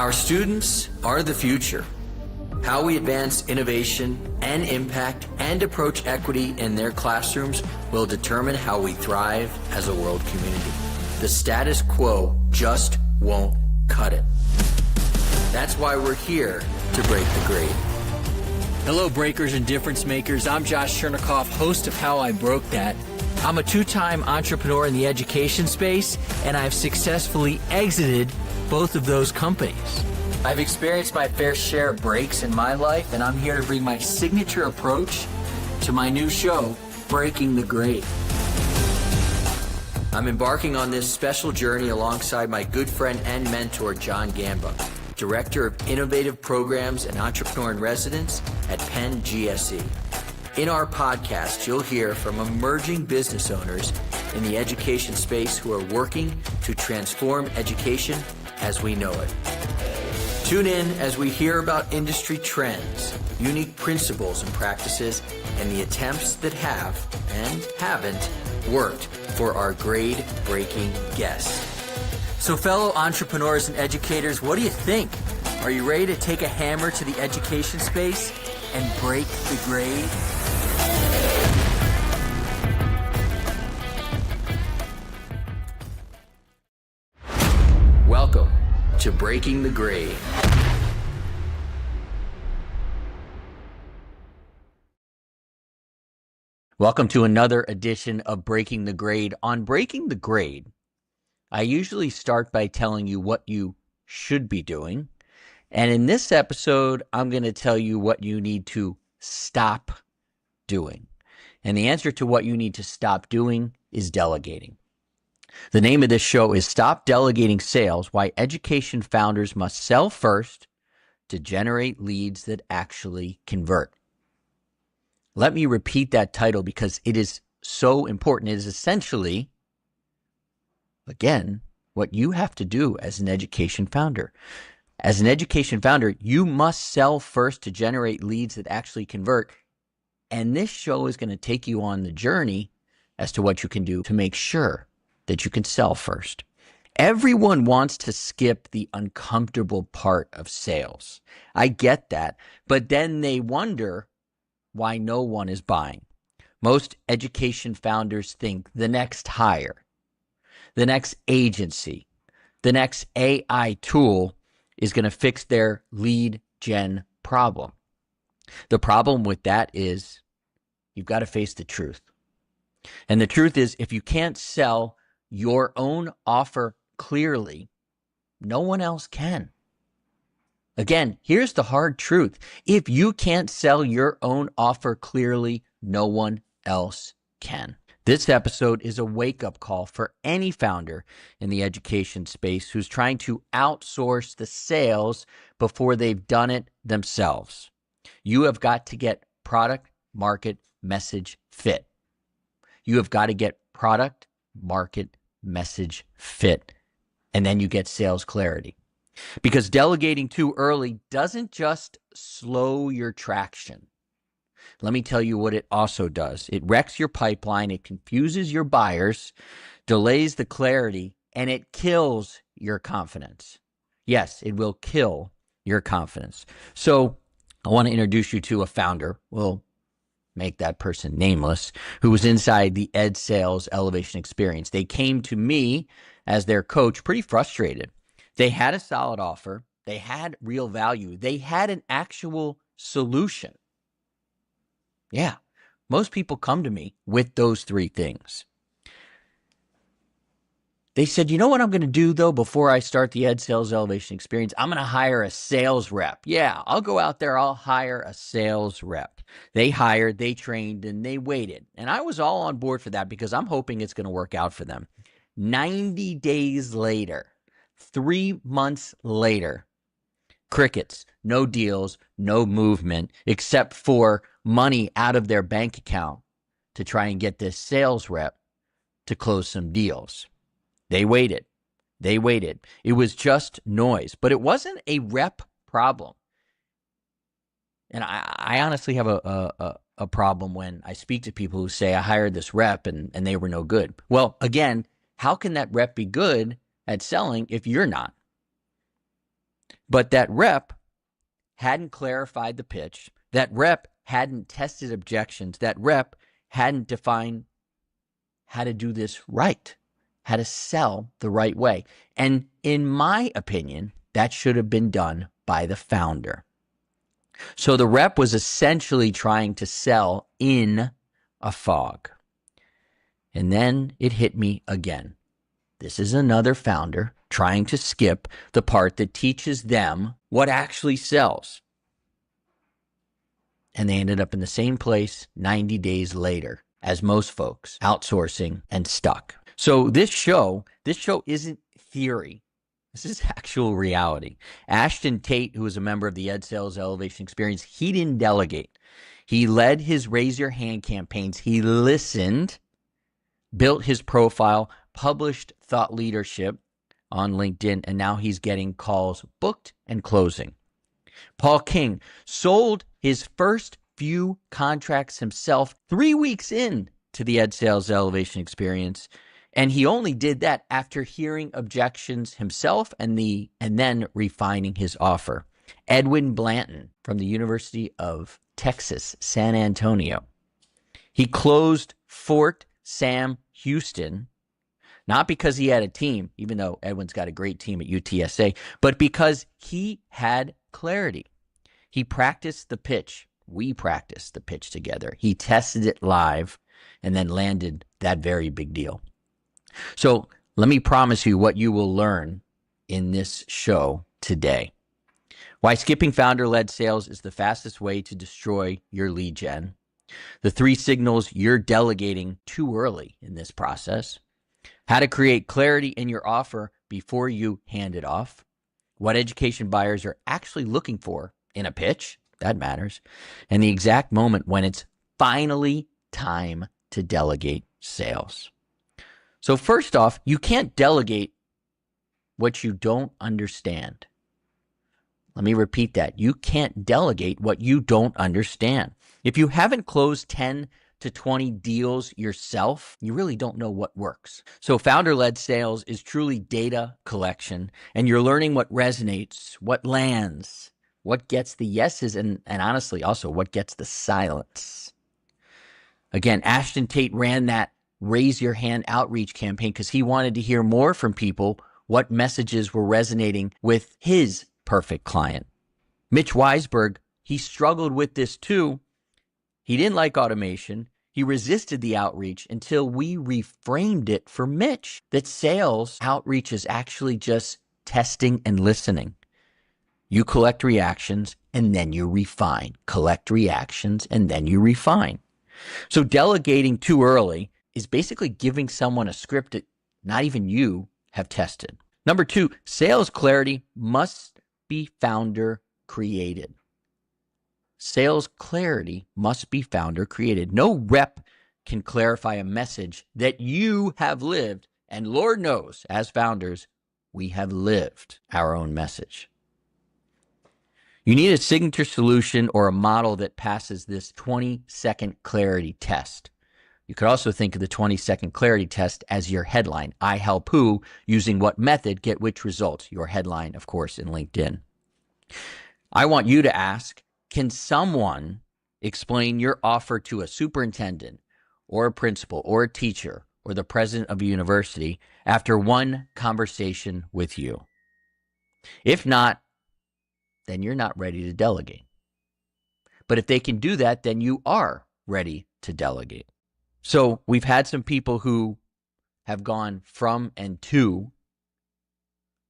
Our students are the future. How we advance innovation and impact and approach equity in their classrooms will determine how we thrive as a world community. The status quo just won't cut it. That's why we're here to break the grade. Hello, breakers and difference makers. I'm Josh Chernikoff, host of How I Broke That. I'm a two-time entrepreneur in the education space, and I've successfully exited both of those companies. I've experienced my fair share of breaks in my life, and I'm here to bring my signature approach to my new show, Breaking the Grade. I'm embarking on this special journey alongside my good friend and mentor, John Gamba, Director of Innovative Programs and Entrepreneur in Residence at Penn GSE. In our podcast, you'll hear from emerging business owners in the education space who are working to transform education as we know it. Tune in as we hear about industry trends, unique principles and practices, and the attempts that have and haven't worked for our grade-breaking guests. So fellow entrepreneurs and educators, what do you think? Are you ready to take a hammer to the education space and break the grade? Welcome to Breaking the Grade. Welcome to another edition of Breaking the Grade. On Breaking the Grade, I usually start by telling you what you should be doing. And in this episode, I'm going to tell you what you need to stop doing. And the answer to what you need to stop doing is delegating. The name of this show is Stop Delegating Sales: Why Education Founders Must Sell First to Generate Leads That Actually Convert. Let me repeat that title because it is so important. It is essentially, again, what you have to do as an education founder. As an education founder, you must sell first to generate leads that actually convert. And this show is going to take you on the journey as to what you can do to make sure that you can sell first. Everyone wants to skip the uncomfortable part of sales. I get that. But then they wonder why no one is buying. Most education founders think the next hire, the next agency, the next AI tool is going to fix their lead gen problem. The problem with that is you've got to face the truth. And the truth is, if you can't sell your own offer clearly, no one else can. Again, here's the hard truth. If you can't sell your own offer clearly, no one else can. This episode is a wake-up call for any founder in the education space who's trying to outsource the sales before they've done it themselves. You have got to get product, market, message fit. You have got to get product, market, message fit, and then you get sales clarity. Because delegating too early doesn't just slow your traction. Let me tell you what it also does. It wrecks your pipeline, it confuses your buyers, delays the clarity, and it kills your confidence. Yes, it will kill your confidence. So I want to introduce you to a founder. We'll make that person nameless, who was inside the Ed Sales Elevation Experience. They came to me as their coach pretty frustrated. They had a solid offer. They had real value. They had an actual solution. Yeah, most people come to me with those three things. They said, you know what I'm going to do, though, before I start the Ed Sales Elevation Experience? I'm going to hire a sales rep. Yeah, I'll go out there. I'll hire a sales rep. They hired, they trained, and they waited. And I was all on board for that because I'm hoping it's going to work out for them. 90 days later, 3 months later, crickets, no deals, no movement, except for money out of their bank account to try and get this sales rep to close some deals. They waited. They waited. It was just noise, but it wasn't a rep problem. And I honestly have a problem when I speak to people who say, I hired this rep and they were no good. Well, again, how can that rep be good at selling if you're not? But that rep hadn't clarified the pitch. That rep hadn't tested objections. That rep hadn't defined how to do this right, how to sell the right way. And in my opinion, that should have been done by the founder. So the rep was essentially trying to sell in a fog. And then it hit me again. This is another founder trying to skip the part that teaches them what actually sells. And they ended up in the same place 90 days later as most folks, outsourcing and stuck. So this show isn't theory. This is actual reality. Ashton Tate, who was a member of the Ed Sales Elevation Experience, he didn't delegate. He led his Raise Your Hand campaigns. He listened, built his profile, published thought leadership on LinkedIn, and now he's getting calls booked and closing. Paul King sold his first few contracts himself 3 weeks in to the Ed Sales Elevation Experience, and he only did that after hearing objections himself and then refining his offer. Edwin Blanton from the University of Texas, San Antonio. He closed Fort Sam Houston, not because he had a team, even though Edwin's got a great team at UTSA, but because he had clarity. He practiced the pitch. We practiced the pitch together. He tested it live and then landed that very big deal. So let me promise you what you will learn in this show today. Why skipping founder-led sales is the fastest way to destroy your lead gen. The 3 signals you're delegating too early in this process. How to create clarity in your offer before you hand it off. What education buyers are actually looking for in a pitch, that matters. And the exact moment when it's finally time to delegate sales. So first off, you can't delegate what you don't understand. Let me repeat that. You can't delegate what you don't understand. If you haven't closed 10 to 20 deals yourself, you really don't know what works. So founder-led sales is truly data collection, and you're learning what resonates, what lands, what gets the yeses, and honestly also what gets the silence. Again, Ashton Tate ran that Raise Your Hand outreach campaign because he wanted to hear more from people what messages were resonating with his perfect client. Mitch Weisberg, he struggled with this too. He didn't like automation. He resisted the outreach until we reframed it for Mitch, that sales outreach is actually just testing and listening. You collect reactions and then you refine. Collect reactions and then you refine. So delegating too early is basically giving someone a script that not even you have tested. Number 2, sales clarity must be founder created. Sales clarity must be founder created. No rep can clarify a message that you have lived. And Lord knows, as founders, we have lived our own message. You need a signature solution or a model that passes this 20-second clarity test. You could also think of the 20-second clarity test as your headline. I help who, using what method, get which results. Your headline, of course, in LinkedIn. I want you to ask, can someone explain your offer to a superintendent or a principal or a teacher or the president of a university after one conversation with you? If not, then you're not ready to delegate. But if they can do that, then you are ready to delegate. So we've had some people who have gone from and to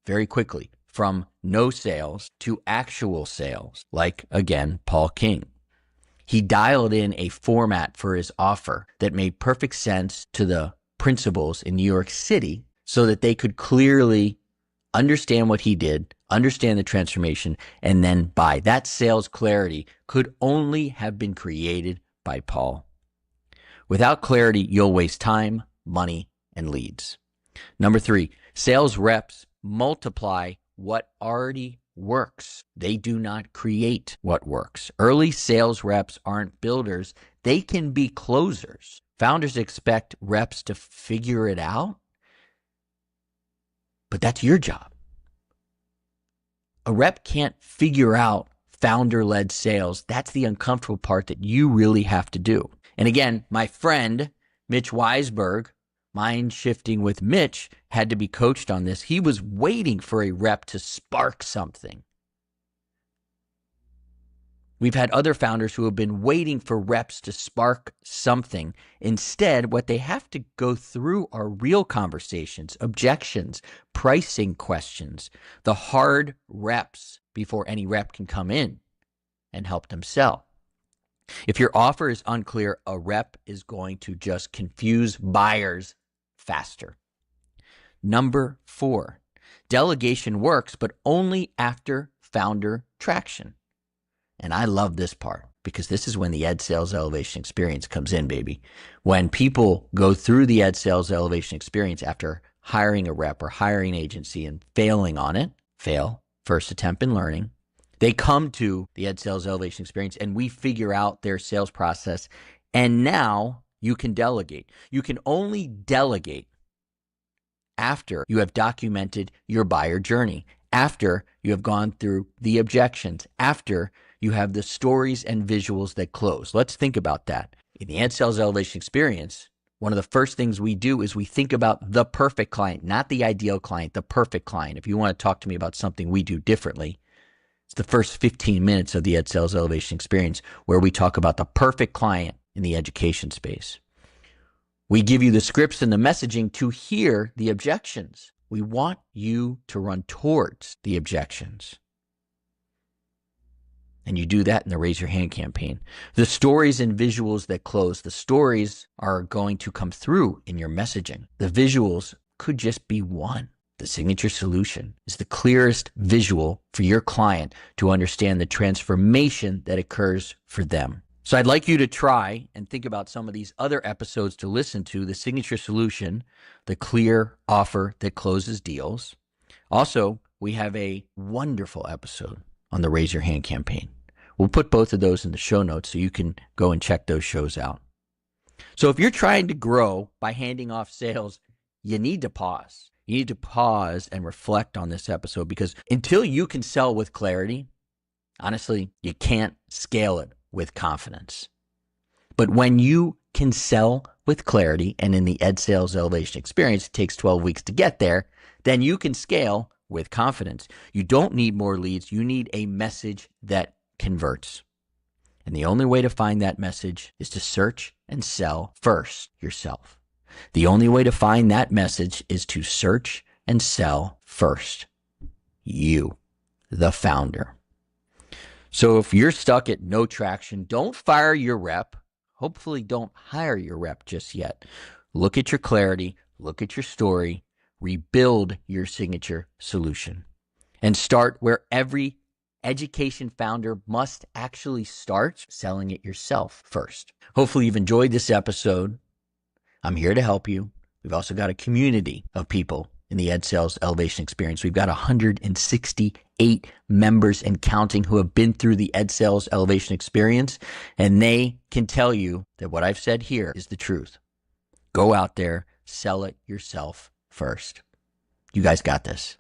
very quickly, from no sales to actual sales, like, again, Paul King. He dialed in a format for his offer that made perfect sense to the principals in New York City so that they could clearly understand what he did, understand the transformation, and then buy. That sales clarity could only have been created by Paul. Without clarity, you'll waste time, money, and leads. Number 3, sales reps multiply what already works. They do not create what works. Early sales reps aren't builders. They can be closers. Founders expect reps to figure it out, but that's your job. A rep can't figure out founder-led sales. That's the uncomfortable part that you really have to do. And again, my friend, Mitch Weisberg, Mind Shifting with Mitch, had to be coached on this. He was waiting for a rep to spark something. We've had other founders who have been waiting for reps to spark something. Instead, what they have to go through are real conversations, objections, pricing questions, the hard reps before any rep can come in and help them sell. If your offer is unclear, a rep is going to just confuse buyers faster. Number 4, delegation works, but only after founder traction. And I love this part because this is when the Ed Sales Elevation Experience comes in, baby. When people go through the Ed Sales Elevation Experience after hiring a rep or hiring an agency and failing on it, fail, first attempt in learning, they come to the Ed Sales Elevation Experience and we figure out their sales process. And now you can delegate. You can only delegate after you have documented your buyer journey, after you have gone through the objections, after you have the stories and visuals that close. Let's think about that. In the Ed Sales Elevation Experience, one of the first things we do is we think about the perfect client, not the ideal client, the perfect client. If you want to talk to me about something we do differently, it's the first 15 minutes of the Ed Sales Elevation Experience where we talk about the perfect client in the education space. We give you the scripts and the messaging to hear the objections. We want you to run towards the objections. And you do that in the Raise Your Hand campaign. The stories and visuals that close, the stories are going to come through in your messaging. The visuals could just be one. The signature solution is the clearest visual for your client to understand the transformation that occurs for them. So I'd like you to try and think about some of these other episodes to listen to. The signature solution, the clear offer that closes deals. Also, we have a wonderful episode on the Raise Your Hand campaign. We'll put both of those in the show notes so you can go and check those shows out. So if you're trying to grow by handing off sales, you need to pause. You need to pause and reflect on this episode because until you can sell with clarity, honestly, you can't scale it with confidence. But when you can sell with clarity, and in the Ed Sales Elevation Experience, it takes 12 weeks to get there, then you can scale with confidence. You don't need more leads. You need a message that converts. And the only way to find that message is to search and sell first yourself. The only way to find that message is to search and sell first you, the founder. So if you're stuck at no traction, don't fire your rep. Hopefully don't hire your rep just yet. Look at your clarity, look at your story, rebuild your signature solution, and start where every education founder must actually start, selling it yourself first. Hopefully you've enjoyed this episode. I'm here to help you. We've also got a community of people in the Ed Sales Elevation Experience. We've got 168 members and counting who have been through the Ed Sales Elevation Experience, and they can tell you that what I've said here is the truth. Go out there, sell it yourself first. You guys got this.